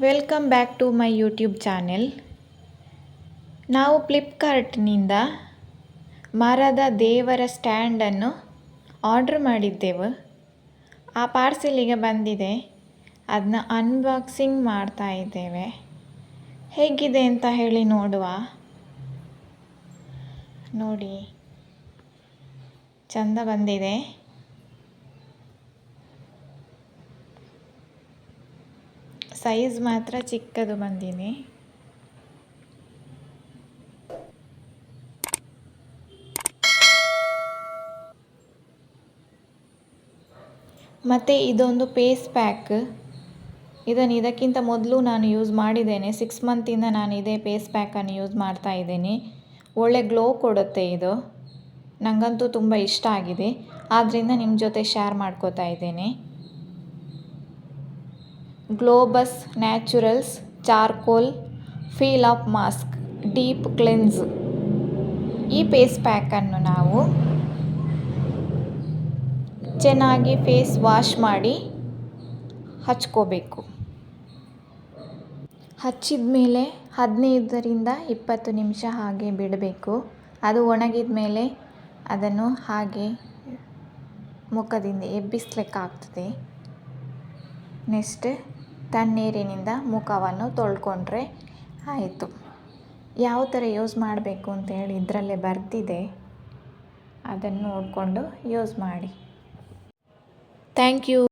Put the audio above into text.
Welcome back to my YouTube channel. ನಾವು ಫ್ಲಿಪ್ಕಾರ್ಟ್ನಿಂದ ಮರದ ದೇವರ ಸ್ಟ್ಯಾಂಡನ್ನು ಆರ್ಡ್ರ್ ಮಾಡಿದ್ದೆವು. ಆ ಪಾರ್ಸೆಲಿಗೆ ಬಂದಿದೆ. ಅದನ್ನ ಅನ್ಬಾಕ್ಸಿಂಗ್ ಮಾಡ್ತಾ ಇದ್ದೇವೆ. ಹೇಗಿದೆ ಅಂತ ಹೇಳಿ ನೋಡುವ. ನೋಡಿ, ಚಂದ ಬಂದಿದೆ. ಸೈಜ್ ಮಾತ್ರ ಚಿಕ್ಕದು ಬಂದಿದೆ. ಮತ್ತು ಇದೊಂದು ಫೇಸ್ ಪ್ಯಾಕ್. ಇದಕ್ಕಿಂತ ಮೊದಲು ನಾನು ಯೂಸ್ ಮಾಡಿದ್ದೇನೆ. 6 ಮಂತಿಂದ ನಾನು ಇದೇ ಫೇಸ್ ಪ್ಯಾಕನ್ನು ಯೂಸ್ ಮಾಡ್ತಾ ಇದ್ದೇನೆ. ಒಳ್ಳೆ ಗ್ಲೋ ಕೊಡುತ್ತೆ ಇದು. ನನಗಂತೂ ತುಂಬ ಇಷ್ಟ ಆಗಿದೆ. ಆದ್ದರಿಂದ ನಿಮ್ಮ ಜೊತೆ ಶೇರ್ ಮಾಡ್ಕೋತಾ ಇದ್ದೇನೆ. Globus naturals charcoal peel off mask deep cleanse. ಈ ಫೇಸ್ ಪ್ಯಾಕನ್ನು ನಾವು ಚೆನ್ನಾಗಿ ಫೇಸ್ ವಾಶ್ ಮಾಡಿ ಹಚ್ಕೋಬೇಕು. ಹಚ್ಚಿದ ಮೇಲೆ 15ರಿಂದ 20 ನಿಮಿಷ ಹಾಗೆ ಬಿಡಬೇಕು. ಅದು ಒಣಗಿದ ಮೇಲೆ ಅದನ್ನು ಹಾಗೆ ಮುಖದಿಂದ ಎಬ್ಬಿಸ್ಲಿಕ್ಕಾಗ್ತದೆ. ನೆಕ್ಸ್ಟ್ ತಣ್ಣೀರಿನಿಂದ ಮುಖವನ್ನು ತೊಳ್ಕೊಂಡ್ರೆ ಆಯಿತು. ಯಾವ ಥರ ಯೂಸ್ ಮಾಡಬೇಕು ಅಂತೇಳಿ ಇದರಲ್ಲೇ ಬರ್ತಿದೆ. ಅದನ್ನು ನೋಡಿಕೊಂಡು ಯೂಸ್ ಮಾಡಿ. Thank you.